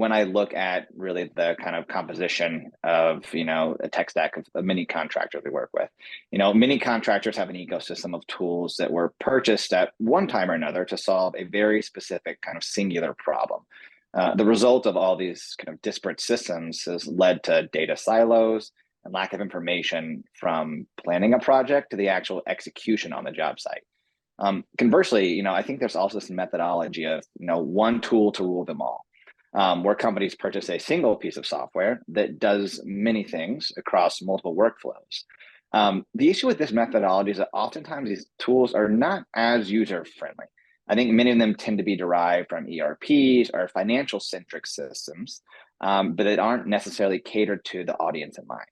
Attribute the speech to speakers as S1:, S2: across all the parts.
S1: when I look at really the kind of composition of, a tech stack of many contractors we work with, many contractors have an ecosystem of tools that were purchased at one time or another to solve a very specific kind of singular problem. The result of all these kind of disparate systems has led to data silos and lack of information from planning a project to the actual execution on the job site. Conversely, I think there's also this methodology of, one tool to rule them all, where companies purchase a single piece of software that does many things across multiple workflows. The issue with this methodology is that oftentimes these tools are not as user-friendly. I think many of them tend to be derived from ERPs or financial-centric systems, but that aren't necessarily catered to the audience in mind.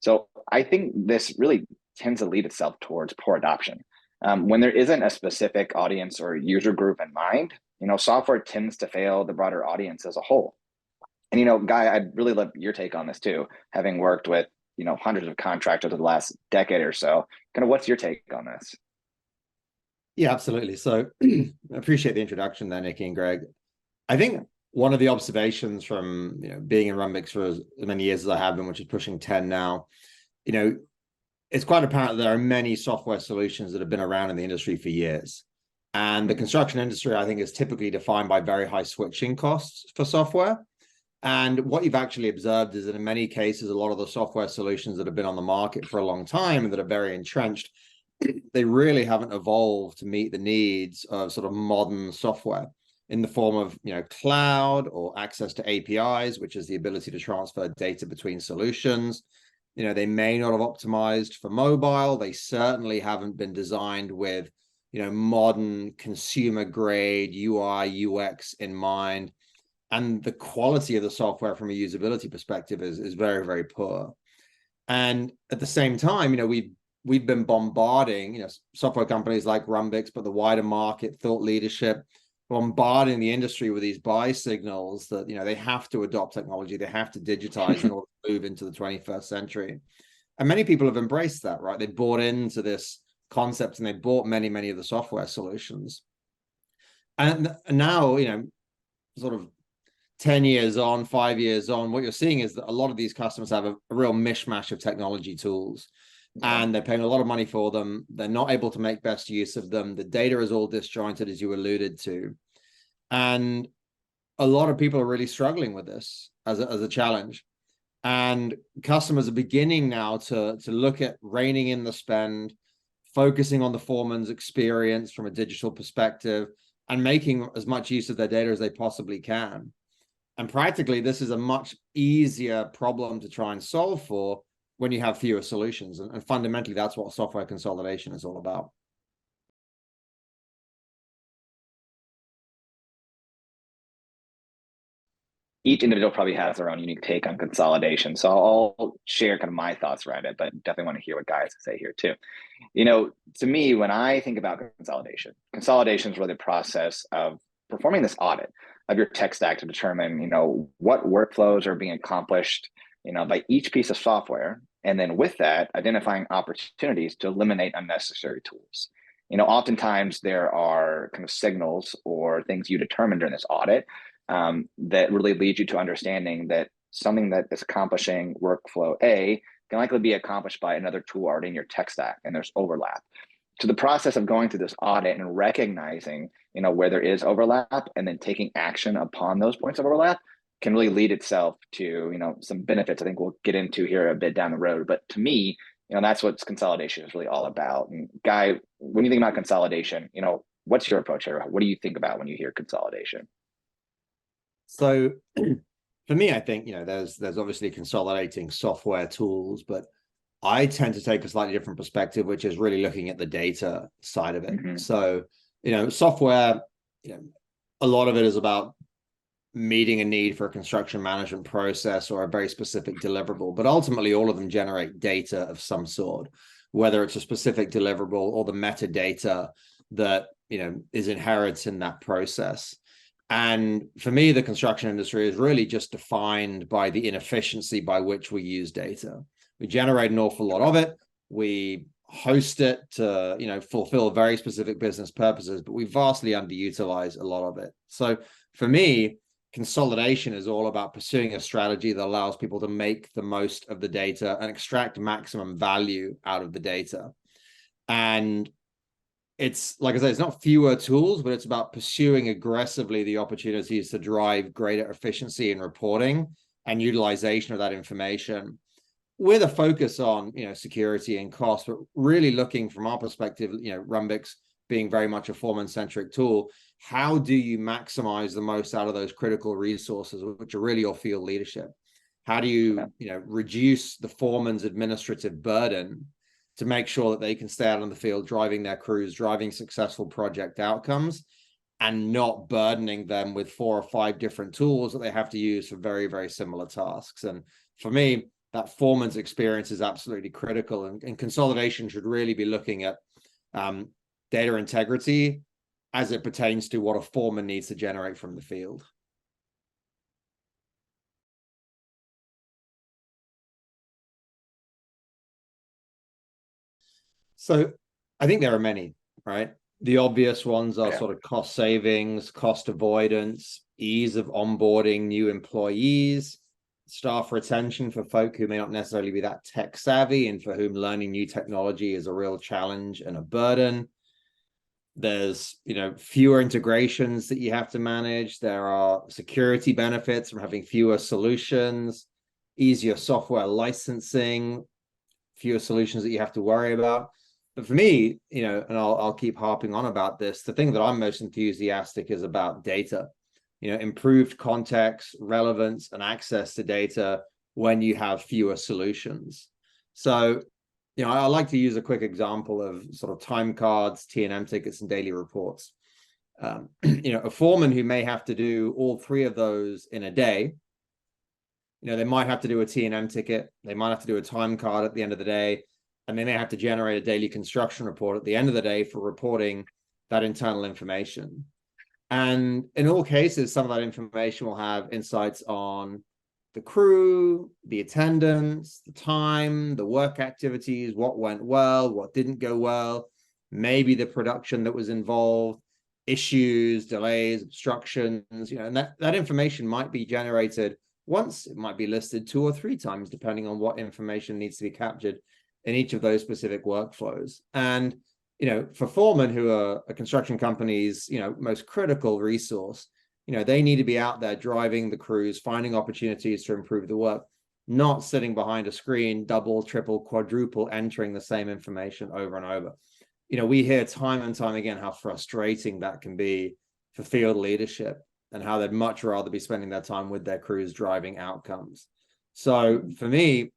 S1: So I think this really tends to lead itself towards poor adoption. When there isn't a specific audience or user group in mind, software tends to fail the broader audience as a whole. And, Guy, I'd really love your take on this too, having worked with, hundreds of contractors over the last decade or so. Kind of what's your take on this?
S2: Yeah, absolutely. So I appreciate the introduction there, Nikki and Greg. I think one of the observations from being in Rhumbix for as many years as I have been, which is pushing 10 now, it's quite apparent that there are many software solutions that have been around in the industry for years. And the construction industry, I think, is typically defined by very high switching costs for software. And what you've actually observed is that in many cases, a lot of the software solutions that have been on the market for a long time and that are very entrenched, they really haven't evolved to meet the needs of sort of modern software in the form of cloud or access to APIs, which is the ability to transfer data between solutions. They may not have optimized for mobile. They certainly haven't been designed with modern consumer grade UI UX in mind, and the quality of the software from a usability perspective is very, very poor. And at the same time, we've been bombarding, software companies like Rhumbix, but the wider market, thought leadership, bombarding the industry with these buy signals that, they have to adopt technology, they have to digitize in order to move into the 21st century. And many people have embraced that, right? They bought into this concept and they bought many, many of the software solutions. And now, sort of 10 years on, 5 years on, what you're seeing is that a lot of these customers have a real mishmash of technology tools. And they're paying a lot of money for them. They're not able to make best use of them. The data is all disjointed, as you alluded to. And a lot of people are really struggling with this as a challenge. And customers are beginning now to look at reining in the spend, focusing on the foreman's experience from a digital perspective, and making as much use of their data as they possibly can. And practically, this is a much easier problem to try and solve for when you have fewer solutions. And fundamentally, that's what software consolidation is all about.
S1: Each individual probably has their own unique take on consolidation. So I'll share kind of my thoughts around it, but definitely want to hear what guys say here too. To me, when I think about consolidation is really the process of performing this audit of your tech stack to determine, what workflows are being accomplished, by each piece of software. And then with that, identifying opportunities to eliminate unnecessary tools. Oftentimes there are kind of signals or things you determine during this audit that really lead you to understanding that something that is accomplishing workflow A can likely be accomplished by another tool already in your tech stack, and there's overlap. So the process of going through this audit and recognizing, where there is overlap and then taking action upon those points of overlap can really lead itself to, some benefits I think we'll get into here a bit down the road. But to me, that's what consolidation is really all about. And Guy, when you think about consolidation, what's your approach here? What do you think about when you hear consolidation?
S2: So for me, I think, there's obviously consolidating software tools, but I tend to take a slightly different perspective, which is really looking at the data side of it. Mm-hmm. So, software, a lot of it is about meeting a need for a construction management process or a very specific deliverable, but ultimately all of them generate data of some sort, whether it's a specific deliverable or the metadata that, is inherent in that process. And for me, the construction industry is really just defined by the inefficiency by which we use data. We generate an awful lot of it. We host it to, fulfill very specific business purposes, but we vastly underutilize a lot of it. So for me, Consolidation is all about pursuing a strategy that allows people to make the most of the data and extract maximum value out of the data. And it's, like I say, it's not fewer tools, but it's about pursuing aggressively the opportunities to drive greater efficiency in reporting and utilization of that information, with a focus on, security and cost, but really looking from our perspective, Rhumbix being very much a foreman-centric tool, how do you maximize the most out of those critical resources, which are really your field leadership? How do you, reduce the foreman's administrative burden to make sure that they can stay out on the field, driving their crews, driving successful project outcomes, and not burdening them with 4 or 5 different tools that they have to use for very, very similar tasks? And for me, that foreman's experience is absolutely critical, and consolidation should really be looking at data integrity as it pertains to what a foreman needs to generate from the field. So I think there are many, right? The obvious ones are sort of cost savings, cost avoidance, ease of onboarding new employees, staff retention for folk who may not necessarily be that tech savvy and for whom learning new technology is a real challenge and a burden. There's, fewer integrations that you have to manage. There are security benefits from having fewer solutions, easier software licensing, fewer solutions that you have to worry about. But for me, and I'll keep harping on about this, the thing that I'm most enthusiastic is about data. Improved context, relevance, and access to data when you have fewer solutions. So, I like to use a quick example of sort of time cards, T&M tickets, and daily reports. A foreman who may have to do all 3 of those in a day, they might have to do a T&M ticket, they might have to do a time card at the end of the day, and they may have to generate a daily construction report at the end of the day for reporting that internal information. And in all cases, some of that information will have insights on the crew, the attendance, the time, the work activities, what went well, what didn't go well, maybe the production that was involved, issues, delays, obstructions, and that information might be generated once, it might be listed 2 or 3 times, depending on what information needs to be captured in each of those specific workflows. And for foremen, who are a construction company's, most critical resource, they need to be out there driving the crews, finding opportunities to improve the work, not sitting behind a screen, double, triple, quadruple, entering the same information over and over. We hear time and time again how frustrating that can be for field leadership, and how they'd much rather be spending their time with their crews driving outcomes. So for me,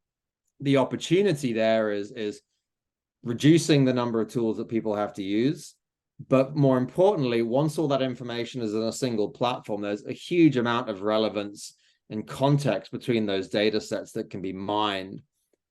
S2: the opportunity there is reducing the number of tools that people have to use. But more importantly, once all that information is in a single platform, there's a huge amount of relevance and context between those data sets that can be mined.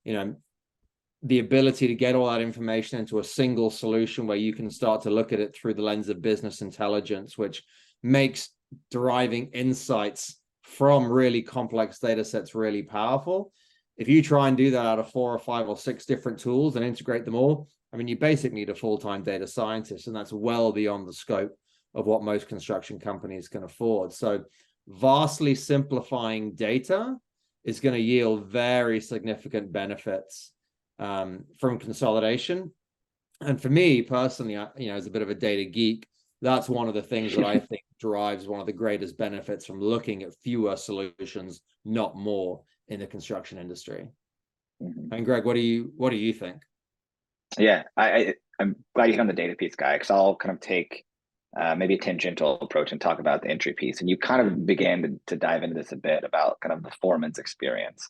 S2: The ability to get all that information into a single solution where you can start to look at it through the lens of business intelligence, which makes deriving insights from really complex data sets really powerful. If you try and do that out of 4 or 5 or 6 different tools and integrate them all, you basically need a full-time data scientist, and that's well beyond the scope of what most construction companies can afford. So vastly simplifying data is going to yield very significant benefits from consolidation. And for me personally, as a bit of a data geek, that's one of the things that I think drives one of the greatest benefits from looking at fewer solutions, not more, in the construction industry. And Greg, what do you think?
S1: Yeah, I'm glad you hit on the data piece, Guy, because I'll kind of take maybe a tangential approach and talk about the entry piece. And you kind of began to dive into this a bit about kind of the foreman's experience.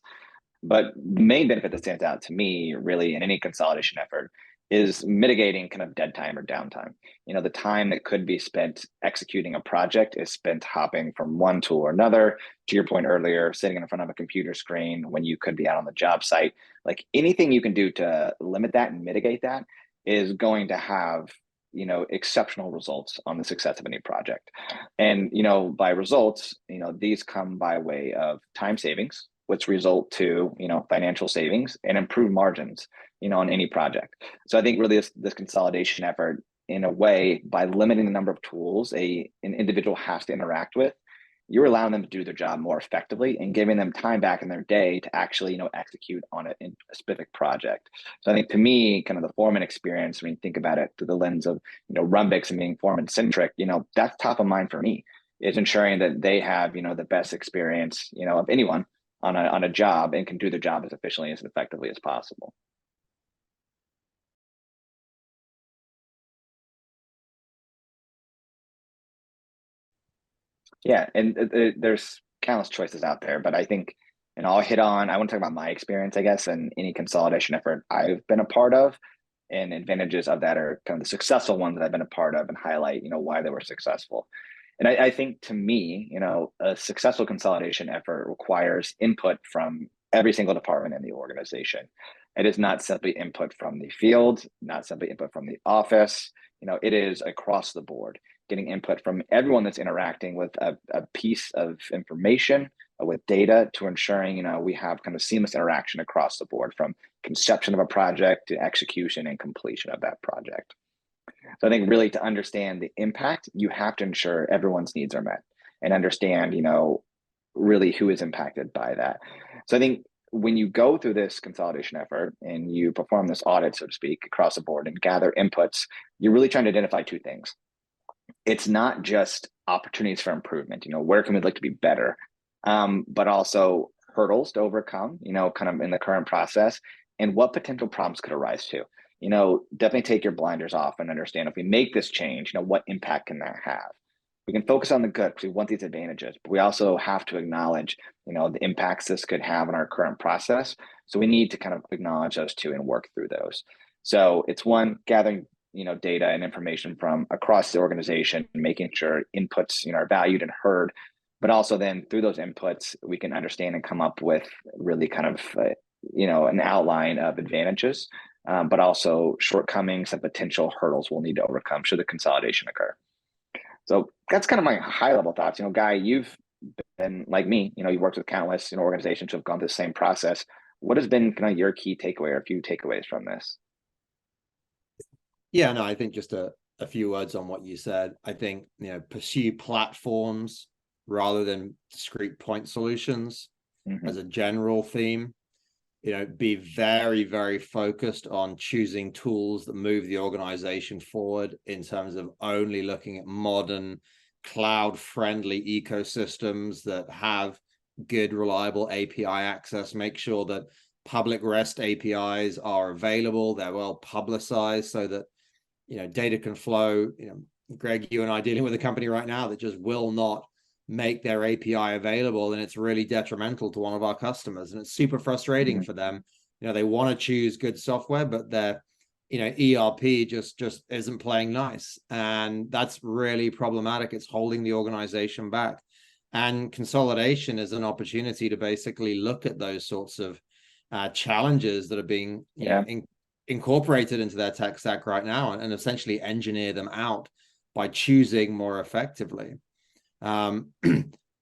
S1: But the main benefit that stands out to me really in any consolidation effort is mitigating kind of dead time or downtime. The time that could be spent executing a project is spent hopping from one tool or another. To your point earlier, sitting in front of a computer screen when you could be out on the job site. Like anything you can do to limit that and mitigate that is going to have exceptional results on the success of any project. And by results, these come by way of time savings, which result to financial savings and improved margins on any project. So I think really this consolidation effort, in a way, by limiting the number of tools an individual has to interact with, you're allowing them to do their job more effectively and giving them time back in their day to actually, execute on it in a specific project. So I think to me, kind of the foreman experience, when you think about it through the lens of, Rhumbix and being foreman centric, that's top of mind for me, is ensuring that they have, the best experience, of anyone on a job and can do their job as efficiently as effectively as possible. Yeah, and there's countless choices out there, but I think, and I'll hit on, I want to talk about my experience, I guess, and any consolidation effort I've been a part of, and advantages of that are kind of the successful ones that I've been a part of, and highlight, why they were successful. And I think to me, a successful consolidation effort requires input from every single department in the organization. It is not simply input from the field, not simply input from the office. It is across the board, getting input from everyone that's interacting with a piece of information, with data, to ensuring, we have kind of seamless interaction across the board, from conception of a project to execution and completion of that project. So I think really, to understand the impact, you have to ensure everyone's needs are met and understand, really who is impacted by that. So I think when you go through this consolidation effort and you perform this audit, so to speak, across the board and gather inputs, you're really trying to identify two things. It's not just opportunities for improvement, where can we look to be better, but also hurdles to overcome, kind of in the current process, and what potential problems could arise to. Definitely take your blinders off and understand, if we make this change, what impact can that have? We can focus on the good because we want these advantages, but we also have to acknowledge, the impacts this could have on our current process. So we need to kind of acknowledge those two and work through those. So it's one, gathering, data and information from across the organization, making sure inputs, are valued and heard, but also then through those inputs, we can understand and come up with really kind of, an outline of advantages, but also shortcomings and potential hurdles we'll need to overcome should the consolidation occur. So that's kind of my high level thoughts. Guy, you've been like me, you've worked with countless organizations who have gone through the same process. What has been kind of your key takeaway or a few takeaways from this?
S2: Yeah, no, I think just a few words on what you said. I think, pursue platforms rather than discrete point solutions as a general theme. Be very, very focused on choosing tools that move the organization forward, in terms of only looking at modern cloud-friendly ecosystems that have good, reliable API access. Make sure that public REST APIs are available, they're well publicized, so that data can flow. Greg, you and I are dealing with a company right now that just will not make their API available, and it's really detrimental to one of our customers, and it's super frustrating for them. They want to choose good software, but their ERP just isn't playing nice, and that's really problematic. It's holding the organization back, and consolidation is an opportunity to basically look at those sorts of challenges that are being incorporated into their tech stack right now, and essentially engineer them out by choosing more effectively. And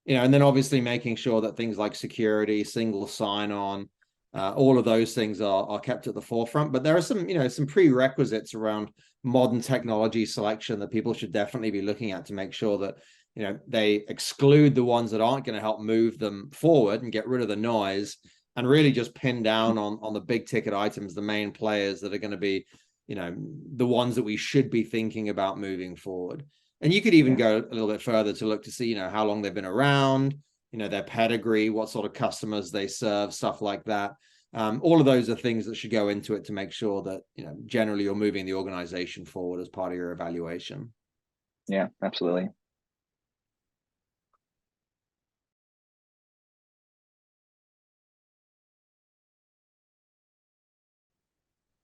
S2: then obviously making sure that things like security, single sign-on, all of those things are kept at the forefront. But there are some prerequisites around modern technology selection that people should definitely be looking at, to make sure that they exclude the ones that aren't going to help move them forward and get rid of the noise, and really just pin down on the big ticket items, the main players that are going to be, the ones that we should be thinking about moving forward. And you could even go a little bit further to look to see, how long they've been around, their pedigree, what sort of customers they serve, stuff like that. All of those are things that should go into it to make sure that, generally you're moving the organization forward as part of your evaluation.
S1: Yeah, absolutely.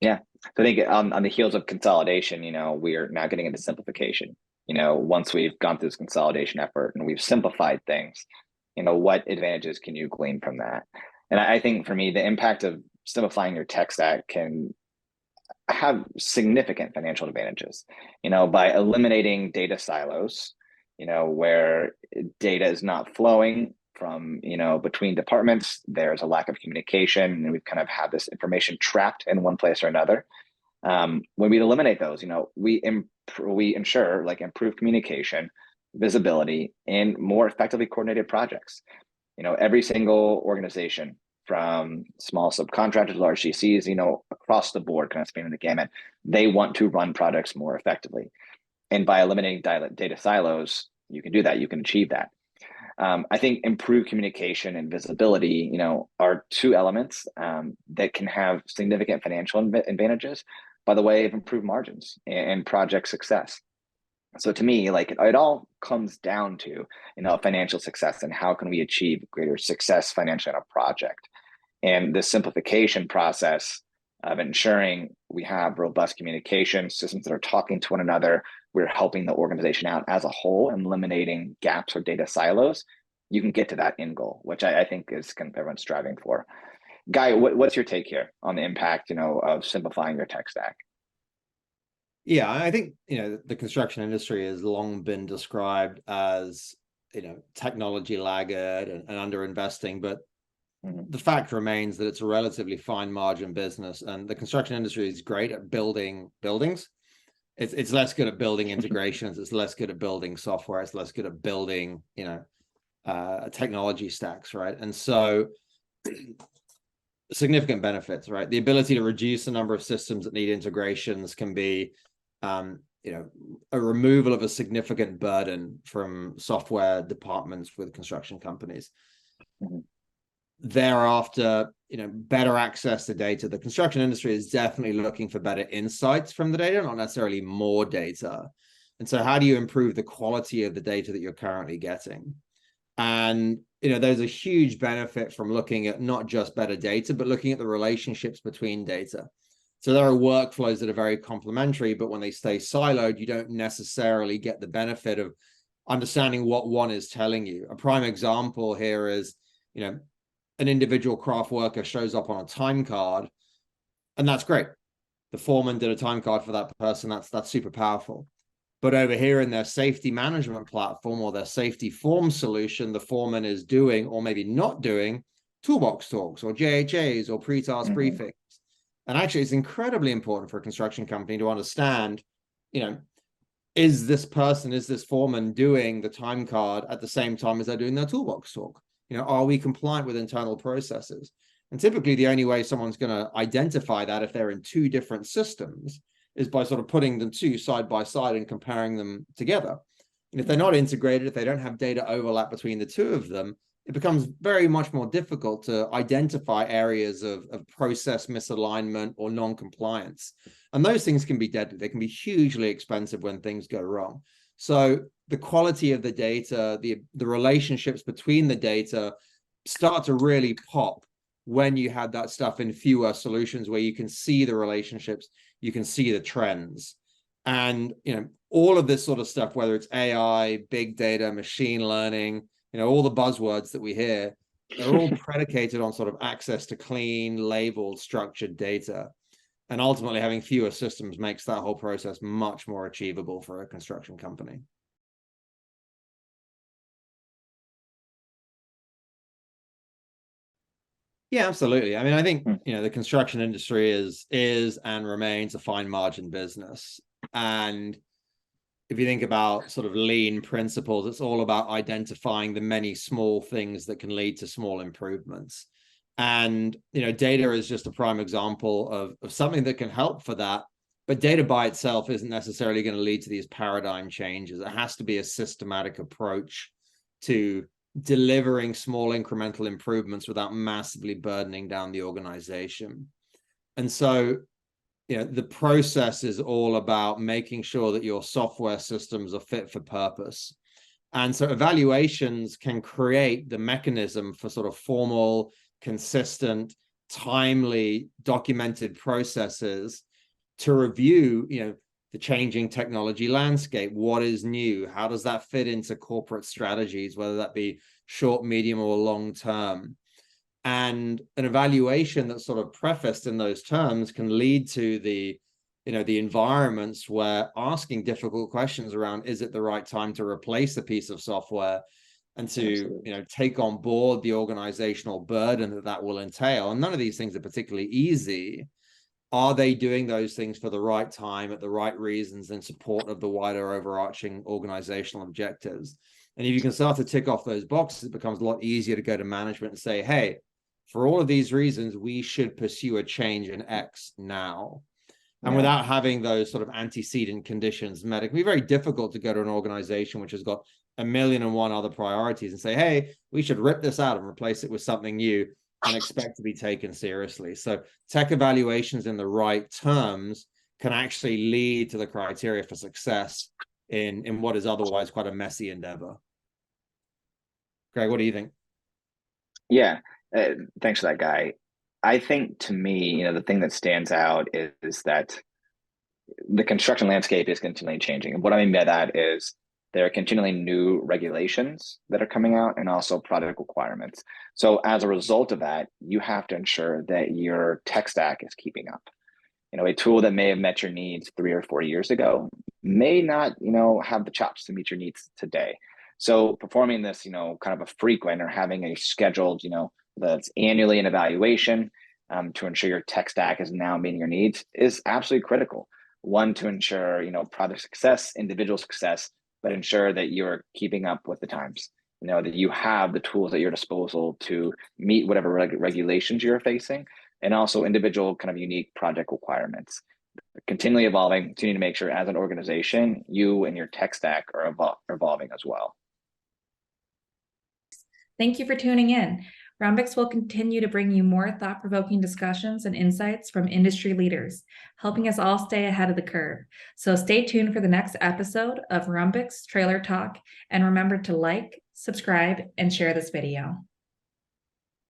S1: Yeah. So I think on the heels of consolidation, we are now getting into simplification. Once we've gone through this consolidation effort and we've simplified things, what advantages can you glean from that? And I think for me, the impact of simplifying your tech stack can have significant financial advantages, by eliminating data silos, where data is not flowing from, between departments. There's a lack of communication, and we've kind of had this information trapped in one place or another. When we eliminate those, we ensure like improved communication, visibility, and more effectively coordinated projects. Every single organization, from small subcontractors, large GCs, across the board, kind of spanning the gamut, they want to run products more effectively. And by eliminating data silos, you can do that. You can achieve that. I think improved communication and visibility, are two elements that can have significant financial advantages by the way of improved margins and project success. So to me, like it all comes down to, financial success and how can we achieve greater success financially on a project. And the simplification process of ensuring we have robust communication systems that are talking to one another, we're helping the organization out as a whole and eliminating gaps or data silos, you can get to that end goal, which I think is kind of everyone's striving for. Guy, what's your take here on the impact, of simplifying your tech stack?
S2: Yeah, I think, the construction industry has long been described as, technology laggard and underinvesting, but the fact remains that it's a relatively fine margin business, and the construction industry is great at building buildings. It's less good at building integrations. It's less good at building software. It's less good at building, technology stacks, right? And so significant benefits, right? The ability to reduce the number of systems that need integrations can be, a removal of a significant burden from software departments with construction companies. Thereafter, better access to data. The construction industry is definitely looking for better insights from the data, not necessarily more data. And so how do you improve the quality of the data that you're currently getting? And, there's a huge benefit from looking at not just better data, but looking at the relationships between data. So there are workflows that are very complementary, but when they stay siloed, you don't necessarily get the benefit of understanding what one is telling you. A prime example here is, an individual craft worker shows up on a time card, and that's great. The foreman did a time card for that person. That's super powerful. But over here in their safety management platform or their safety form solution, the foreman is doing, or maybe not doing, toolbox talks or JHAs or pre-task briefings. And actually, it's incredibly important for a construction company to understand, is this foreman doing the time card at the same time as they're doing their toolbox talk? Are we compliant with internal processes? And typically the only way someone's going to identify that if they're in two different systems is by sort of putting them two side by side and comparing them together. And if they're not integrated, if they don't have data overlap between the two of them, it becomes very much more difficult to identify areas of process misalignment or non-compliance. And those things can be deadly. They can be hugely expensive when things go wrong. So the quality of the data, the relationships between the data start to really pop when you have that stuff in fewer solutions where you can see the relationships, you can see the trends. And, all of this sort of stuff, whether it's AI, big data, machine learning, all the buzzwords that we hear, they're all predicated on sort of access to clean, labeled, structured data. And ultimately having fewer systems makes that whole process much more achievable for a construction company. Yeah, absolutely. I mean, I think, the construction industry is and remains a fine margin business. And if you think about sort of lean principles, it's all about identifying the many small things that can lead to small improvements. And, data is just a prime example of something that can help for that. But data by itself isn't necessarily going to lead to these paradigm changes. It has to be a systematic approach to delivering small incremental improvements without massively burdening down the organization. And so, the process is all about making sure that your software systems are fit for purpose. And so evaluations can create the mechanism for sort of formal, consistent, timely, documented processes to review, the changing technology landscape. What is new? How does that fit into corporate strategies, whether that be short, medium, or long term? And an evaluation that's sort of prefaced in those terms can lead to the environments where asking difficult questions around, is it the right time to replace a piece of software, and to, take on board the organizational burden that will entail. And none of these things are particularly easy, are they doing those things for the right time at the right reasons in support of the wider overarching organizational objectives? And if you can start to tick off those boxes, it becomes a lot easier to go to management and say, hey, for all of these reasons, we should pursue a change in X now. And without having those sort of antecedent conditions met, it can be very difficult to go to an organization which has got 1,000,001 other priorities and say, hey, we should rip this out and replace it with something new and expect to be taken seriously. So tech evaluations in the right terms can actually lead to the criteria for success in what is otherwise quite a messy endeavor. Greg, what do you think?
S1: Yeah, thanks for that, Guy. I think to me, the thing that stands out is that the construction landscape is continually changing. And what I mean by that is there are continually new regulations that are coming out and also product requirements. So as a result of that, you have to ensure that your tech stack is keeping up. A tool that may have met your needs 3 or 4 years ago may not, have the chops to meet your needs today. So performing this, kind of a frequent or having a scheduled, that's annually an evaluation to ensure your tech stack is now meeting your needs is absolutely critical. One, to ensure, product success, individual success, but ensure that you're keeping up with the times. That you have the tools at your disposal to meet whatever regulations you're facing, and also individual kind of unique project requirements. Continually evolving, continue to make sure as an organization, you and your tech stack are evolving as well.
S3: Thank you for tuning in. Rhumbix will continue to bring you more thought-provoking discussions and insights from industry leaders, helping us all stay ahead of the curve. So stay tuned for the next episode of Rhumbix Trailer Talk, and remember to like, subscribe, and share this video.